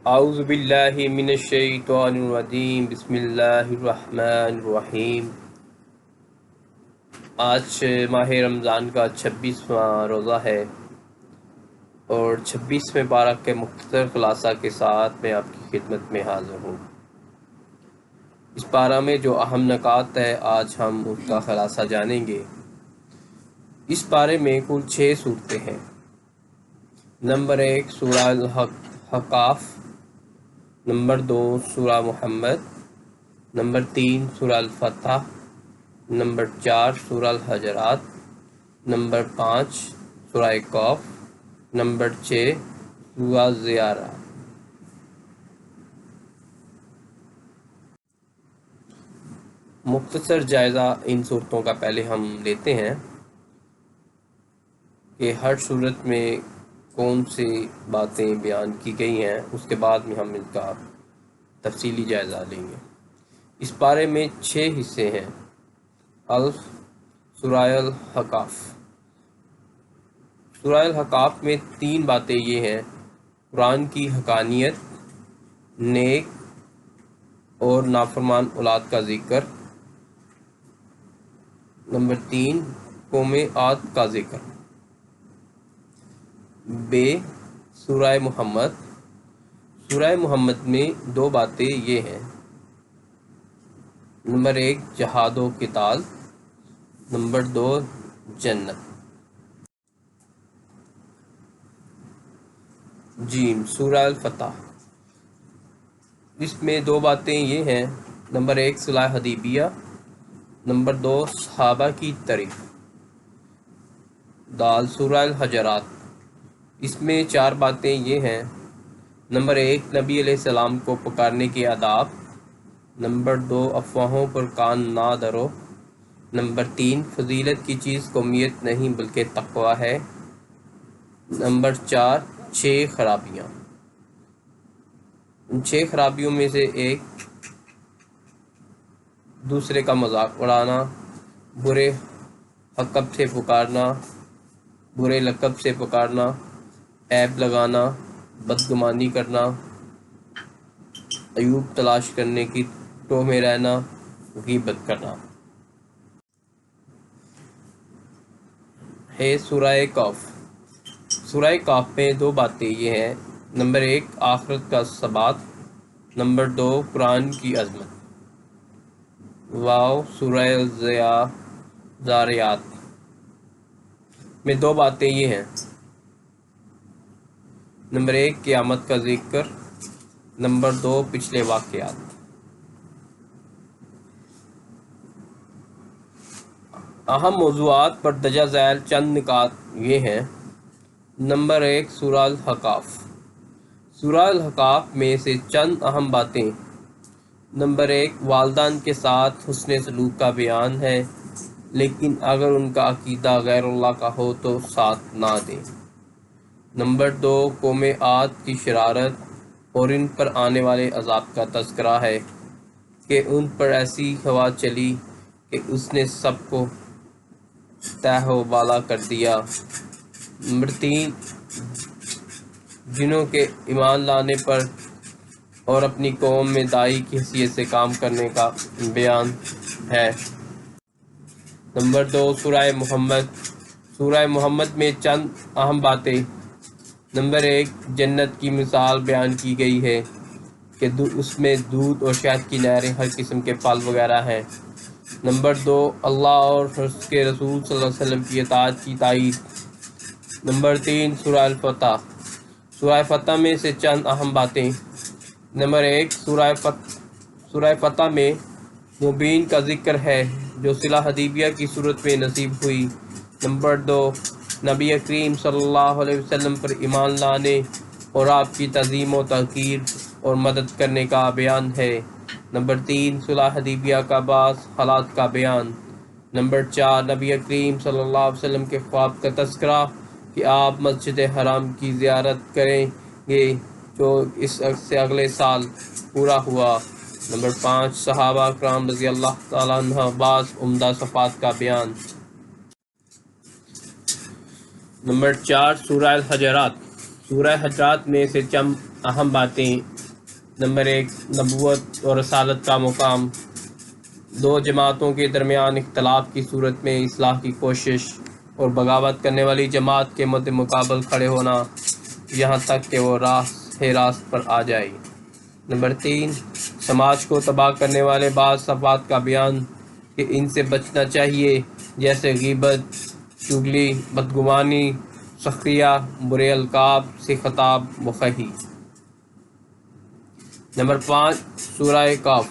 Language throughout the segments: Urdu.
اعوذ باللہ من الشیطان الرجیم بسم اللہ الرحمن الرحیم۔ آج ماہ رمضان کا 26واں روزہ ہے اور 26ویں پارہ کے مختصر خلاصہ کے ساتھ میں آپ کی خدمت میں حاضر ہوں۔ اس پارہ میں جو اہم نکات ہے آج ہم اس کا خلاصہ جانیں گے۔ اس پارے میں کل 6 صورتیں ہیں۔ نمبر 1 سورہ الحقاف، نمبر 2 سورہ محمد، نمبر 3 سورہ الفتح، نمبر 4 سورہ الحجرات، نمبر 5 سورہ کہف، نمبر 6 سورہ زیارہ۔ مختصر جائزہ ان صورتوں کا پہلے ہم لیتے ہیں کہ ہر صورت میں کون سی باتیں بیان کی گئی ہیں، اس کے بعد میں ہم ان کا تفصیلی جائزہ لیں گے۔ اس پارے میں 6 حصے ہیں۔ سورہ الحقاف۔ سورہ الحقاف میں 3 باتیں یہ ہیں: قرآن کی حقانیت، نیک اور نافرمان اولاد کا ذکر، نمبر 3 قوم عاد کا ذکر۔ سورہ محمد۔ سورہ محمد میں 2 باتیں یہ ہیں: نمبر 1 جہاد و قتال، نمبر 2 جنت۔ سورہ الفتح۔ اس میں 2 باتیں یہ ہیں: نمبر 1 صلح حدیبیہ، نمبر 2 صحابہ کی تعریف۔ سورہ الحجرات۔ اس میں 4 باتیں یہ ہیں: نمبر 1 نبی علیہ السلام کو پکارنے کے آداب، نمبر 2 افواہوں پر کان نہ دھرو، نمبر 3 فضیلت کی چیز قومیت نہیں بلکہ تقوی ہے، نمبر 4 6 خرابیاں۔ ان 6 خرابیوں میں سے ایک دوسرے کا مذاق اڑانا، برے لقب سے پکارنا، عیب لگانا، بدگمانی کرنا، عیوب تلاش کرنے کی ٹوہ میں رہنا، غیبت کرنا۔ سورہ کہف۔ سورہ کہف میں 2 باتیں یہ ہیں: نمبر 1 آخرت کا ثبات، نمبر 2 قرآن کی عظمت۔ سورہ زاریات میں 2 باتیں یہ ہیں: نمبر 1 قیامت کا ذکر، نمبر 2 پچھلے واقعات۔ اہم موضوعات پر درجہ ذیل چند نکات یہ ہیں: نمبر 1 سورہ الحقاف۔ سورہ الحقاف میں سے چند اہم باتیں: نمبر 1 والدین کے ساتھ حسن سلوک کا بیان ہے، لیکن اگر ان کا عقیدہ غیر اللہ کا ہو تو ساتھ نہ دیں۔ نمبر 2 قوم عاد کی شرارت اور ان پر آنے والے عذاب کا تذکرہ ہے کہ ان پر ایسی ہوا چلی کہ اس نے سب کو تہہ و بالا کر دیا۔ نمبر 3 جنوں کے ایمان لانے پر اور اپنی قوم میں داعی کی حیثیت سے کام کرنے کا بیان ہے۔ نمبر 2 سورہ محمد۔ سورہ محمد میں چند اہم باتیں: نمبر 1 جنت کی مثال بیان کی گئی ہے کہ اس میں دودھ اور شہد کی نہریں، ہر قسم کے پھل وغیرہ ہیں۔ نمبر 2 اللہ اور اس کے رسول صلی اللہ علیہ وسلم کی اطاعت کی تائید۔ نمبر 3 سورہ الفتح۔ سورہ فتح میں سے چند اہم باتیں: نمبر 1 سورہ فتح میں مبین کا ذکر ہے جو صلح حدیبیہ کی صورت میں نصیب ہوئی۔ نمبر 2 نبی کریم صلی اللہ علیہ وسلم پر ایمان لانے اور آپ کی تعظیم و توقیر اور مدد کرنے کا بیان ہے۔ نمبر 3 صلح حدیبیہ کا بعض حالات کا بیان۔ نمبر 4 نبی کریم صلی اللہ علیہ وسلم کے خواب کا تذکرہ کہ آپ مسجد حرام کی زیارت کریں گے جو اس سے اگلے سال پورا ہوا۔ نمبر 5 صحابہ کرام رضی اللہ تعالیٰ عنہ بعض عمدہ صفات کا بیان۔ نمبر 4 سورہ الحجرات۔ سورہ حجرات میں سے چند اہم باتیں: نمبر 1، نبوت اور رسالت کا مقام۔ دو جماعتوں کے درمیان اختلاف کی صورت میں اصلاح کی کوشش اور بغاوت کرنے والی جماعت کے مد مقابل کھڑے ہونا یہاں تک کہ وہ راست پر آ جائے۔ نمبر 3، سماج کو تباہ کرنے والے بعض صفات کا بیان کہ ان سے بچنا چاہیے، جیسے غیبت، چغلی، بدگمانی، سخریہ، برے القاب سے خطاب مخہی۔ نمبر 5، سورہ کہف۔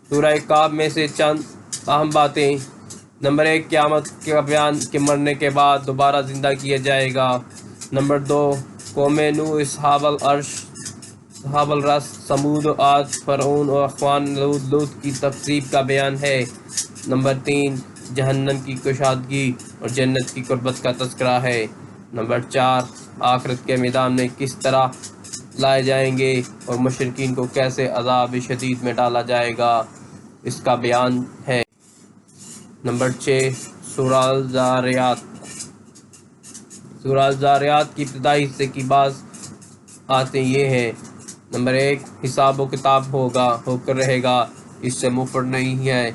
سورہ کہف میں سے چند اہم باتیں: نمبر 1، قیامت کا بیان کہ مرنے کے بعد دوبارہ زندہ کیا جائے گا۔ نمبر 2، قوم نوح، اصحاب الرس، ثمود و عاد، فرعون اور اخوان لوط کی تکذیب کا بیان ہے۔ نمبر 3، جہنم کی کشادگی اور جنت کی قربت کا تذکرہ ہے۔ نمبر 4، آخرت کے میدان میں کس طرح لائے جائیں گے اور مشرکین کو کیسے عذاب شدید میں ڈالا جائے گا، اس کا بیان ہے۔ نمبر 6، سورہ الذاریات۔ سورہ الذاریات کی ابتدائی حصے کی بعض آیتیں یہ ہیں: نمبر 1، حساب و کتاب ہو کر رہے گا، اس سے منہ پھٹ نہیں ہے۔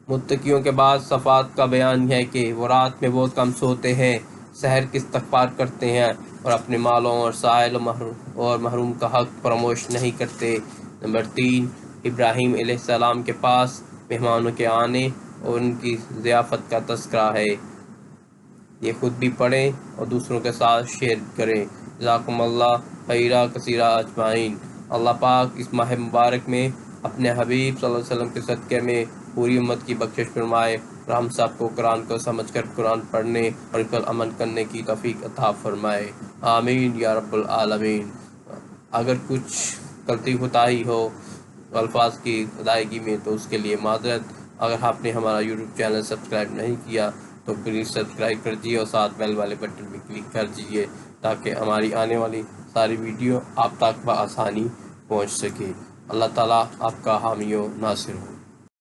متقیوں کے بعد صفات کا بیان ہے کہ وہ رات میں بہت کم سوتے ہیں، سحر کی استغفار کرتے ہیں اور اپنے مالوں اور سائل اور محروم کا حق فراموش نہیں کرتے۔ نمبر 3، ابراہیم علیہ السلام کے پاس مہمانوں کے آنے اور ان کی ضیافت کا تذکرہ ہے۔ یہ خود بھی پڑھیں اور دوسروں کے ساتھ شیئر کریں۔ جزاکم اللہ خیرا کثیرا اجمعین۔ اللہ پاک اس ماہ مبارک میں اپنے حبیب صلی اللہ علیہ وسلم کے صدقے میں پوری امت کی بخشش فرمائے اور ہم سب کو قرآن کو سمجھ کر قرآن پڑھنے اور اس پر عمل کرنے کی توفیق عطا فرمائے، آمین یا رب العالمین۔ اگر کچھ غلطی کوتاہی ہو الفاظ کی ادائیگی میں تو اس کے لیے معذرت۔ اگر آپ نے ہمارا یوٹیوب چینل سبسکرائب نہیں کیا تو پلیز سبسکرائب کر دیجیے اور ساتھ بیل والے بٹن پہ کلک کر دیجیے تاکہ ہماری آنے والی ساری ویڈیو آپ تک بآسانی پہنچ سکے۔ اللہ تعالیٰ آپ کا حامی و ناصر ہو۔